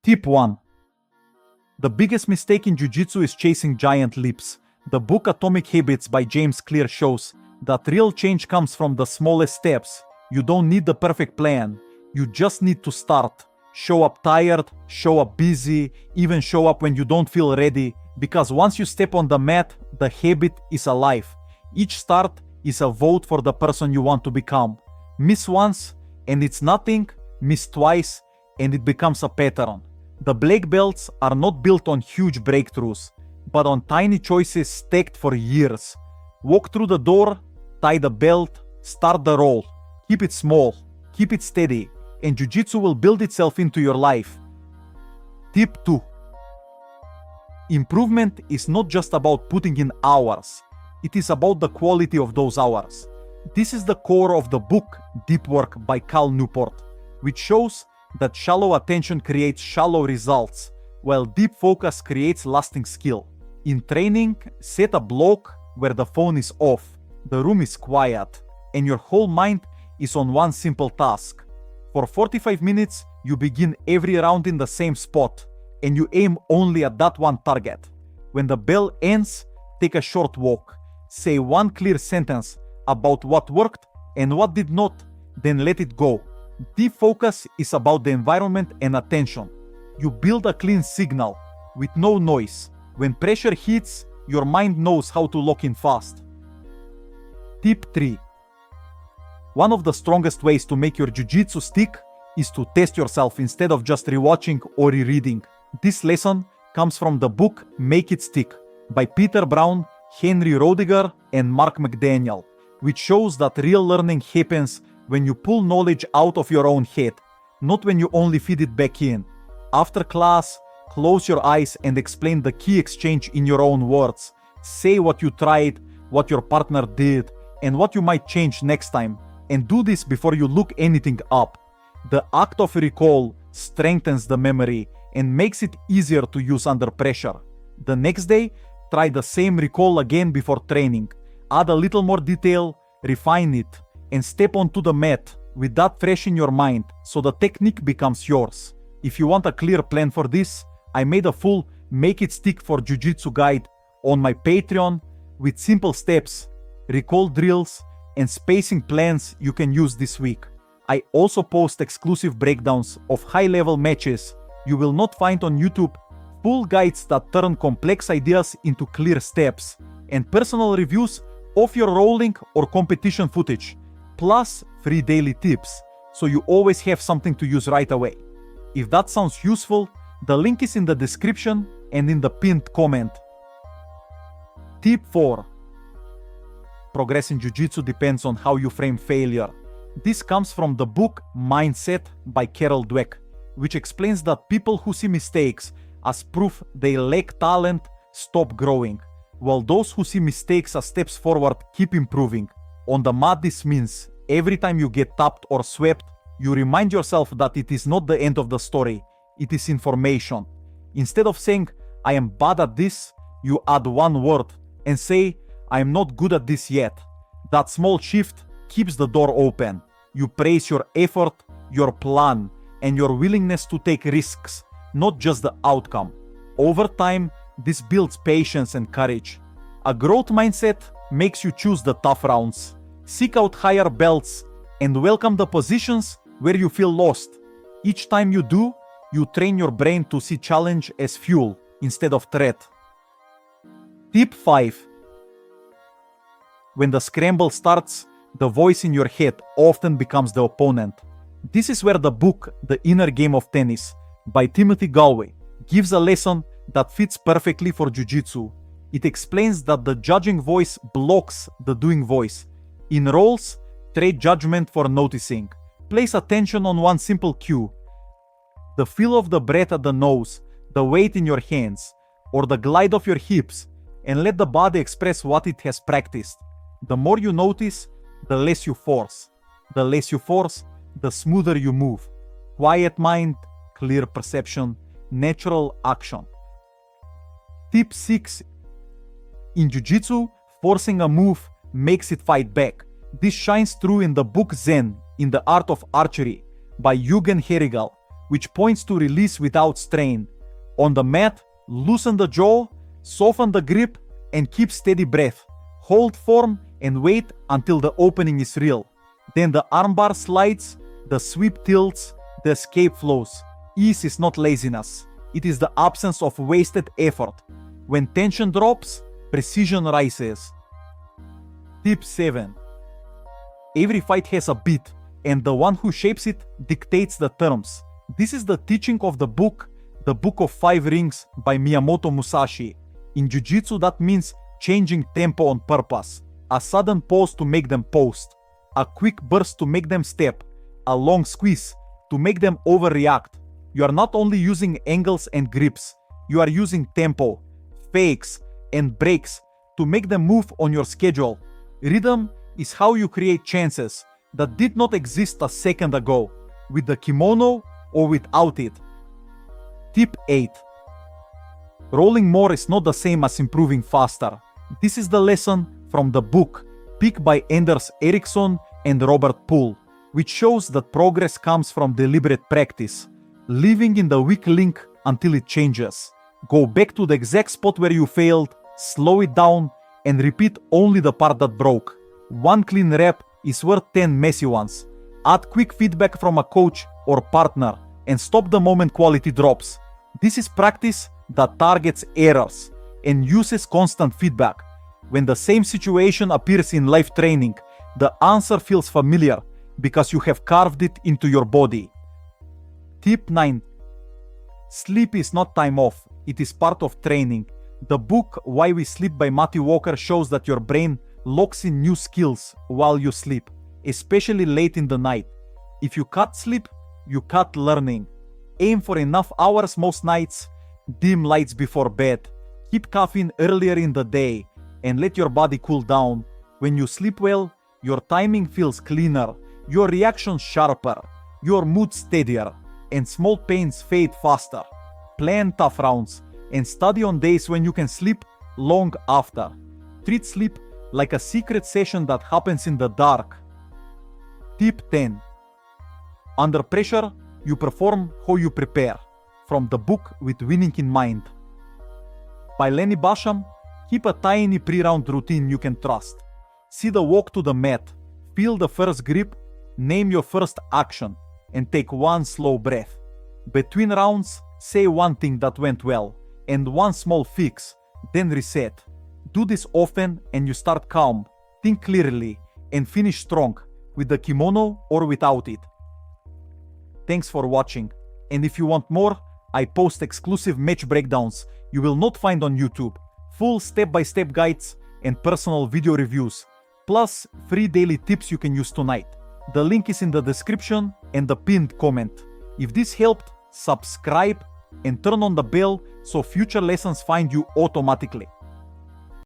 Tip 1. The biggest mistake in Jiu-Jitsu is chasing giant leaps. The book Atomic Habits by James Clear shows that real change comes from the smallest steps. You don't need the perfect plan. You just need to start. Show up tired, show up busy, even show up when you don't feel ready. Because once you step on the mat, the habit is alive. Each start is a vote for the person you want to become. Miss once, and it's nothing. Miss twice, and it becomes a pattern. The black belts are not built on huge breakthroughs, but on tiny choices stacked for years. Walk through the door, tie the belt, start the roll. Keep it small, keep it steady, and Jiu-Jitsu will build itself into your life. Tip 2. Improvement is not just about putting in hours. It is about the quality of those hours. This is the core of the book Deep Work by Cal Newport, which shows that shallow attention creates shallow results, while deep focus creates lasting skill. In training, set a block where the phone is off, the room is quiet, and your whole mind is on one simple task. For 45 minutes, you begin every round in the same spot, and you aim only at that one target. When the bell ends, take a short walk. Say one clear sentence about what worked and what did not, then let it go. Deep focus is about the environment and attention. You build a clean signal with no noise. When pressure hits, your mind knows how to lock in fast. Tip 3. One of the strongest ways to make your jiu-jitsu stick is to test yourself instead of just rewatching or rereading. This lesson comes from the book Make It Stick by Peter Brown, Henry Roediger, and Mark McDaniel, which shows that real learning happens when you pull knowledge out of your own head, not when you only feed it back in. After class, close your eyes and explain the key exchange in your own words. Say what you tried, what your partner did, and what you might change next time. And do this before you look anything up. The act of recall strengthens the memory and makes it easier to use under pressure. The next day, try the same recall again before training. Add a little more detail, refine it, and step onto the mat with that fresh in your mind so the technique becomes yours. If you want a clear plan for this, I made a full Make It Stick for Jiu-Jitsu guide on my Patreon with simple steps, recall drills, and spacing plans you can use this week. I also post exclusive breakdowns of high-level matches you will not find on YouTube, full guides that turn complex ideas into clear steps, and personal reviews of your rolling or competition footage, plus free daily tips, so you always have something to use right away. If that sounds useful, the link is in the description and in the pinned comment. Tip 4. Progress in Jiu-Jitsu depends on how you frame failure. This comes from the book Mindset by Carol Dweck, which explains that people who see mistakes as proof they lack talent stop growing, while those who see mistakes as steps forward keep improving. On the mat, this means every time you get tapped or swept, you remind yourself that it is not the end of the story, it is information. Instead of saying, I am bad at this, you add one word and say, I am not good at this yet. That small shift keeps the door open. You praise your effort, your plan, and your willingness to take risks, not just the outcome. Over time, this builds patience and courage. A growth mindset makes you choose the tough rounds, seek out higher belts, and welcome the positions where you feel lost. Each time you do, you train your brain to see challenge as fuel instead of threat. Tip 5. When the scramble starts, the voice in your head often becomes the opponent. This is where the book The Inner Game of Tennis by Timothy Galway gives a lesson that fits perfectly for Jiu-Jitsu. It explains that the judging voice blocks the doing voice. In roles, trade judgment for noticing. Place attention on one simple cue. The feel of the breath at the nose, the weight in your hands, or the glide of your hips, and let the body express what it has practiced. The more you notice, the less you force. The less you force, the smoother you move. Quiet mind, clear perception, natural action. Tip 6. In Jiu-Jitsu, forcing a move makes it fight back. This shines through in the book Zen, in the Art of Archery by Eugen Herrigal, which points to release without strain. On the mat, loosen the jaw, soften the grip, and keep steady breath. Hold firm and wait until the opening is real. Then the armbar slides, the sweep tilts, the escape flows. Ease is not laziness. It is the absence of wasted effort. When tension drops, precision rises. Tip 7. Every fight has a beat, and the one who shapes it dictates the terms. This is the teaching of the book of 5 Rings by Miyamoto Musashi. In Jiu-Jitsu, that means changing tempo on purpose. A sudden pause to make them post. A quick burst to make them step. A long squeeze to make them overreact. You are not only using angles and grips, you are using tempo, fakes, and breaks to make them move on your schedule. Rhythm is how you create chances that did not exist a second ago, with the kimono or without it. Tip 8. Rolling more is not the same as improving faster. This is the lesson from the book Peak by Anders Ericsson and Robert Poole, which shows that progress comes from deliberate practice, living in the weak link until it changes. Go back to the exact spot where you failed, slow it down, and repeat only the part that broke. One clean rep is worth 10 messy ones. Add quick feedback from a coach or partner and stop the moment quality drops. This is practice that targets errors and uses constant feedback. When the same situation appears in life training, the answer feels familiar because you have carved it into your body. Tip 9. Sleep is not time off, it is part of training. The book Why We Sleep by Matthew Walker shows that your brain locks in new skills while you sleep, especially late in the night. If you cut sleep, you cut learning. Aim for enough hours most nights, dim lights before bed, keep caffeine earlier in the day, and let your body cool down. When you sleep well, your timing feels cleaner, your reactions sharper, your mood steadier, and small pains fade faster. Plan tough rounds and study on days when you can sleep long after. Treat sleep like a secret session that happens in the dark. Tip 10. Under pressure, you perform how you prepare. From the book With Winning in Mind by Lenny Basham, keep a tiny pre-round routine you can trust. See the walk to the mat, feel the first grip, name your first action, and take one slow breath. Between rounds, say one thing that went well, and one small fix, then reset. Do this often and you start calm, think clearly, and finish strong, with the kimono or without it. Thanks for watching, and if you want more, I post exclusive match breakdowns you will not find on YouTube, full step-by-step guides and personal video reviews, plus free daily tips you can use tonight. The link is in the description and the pinned comment. If this helped, subscribe and turn on the bell so future lessons find you automatically.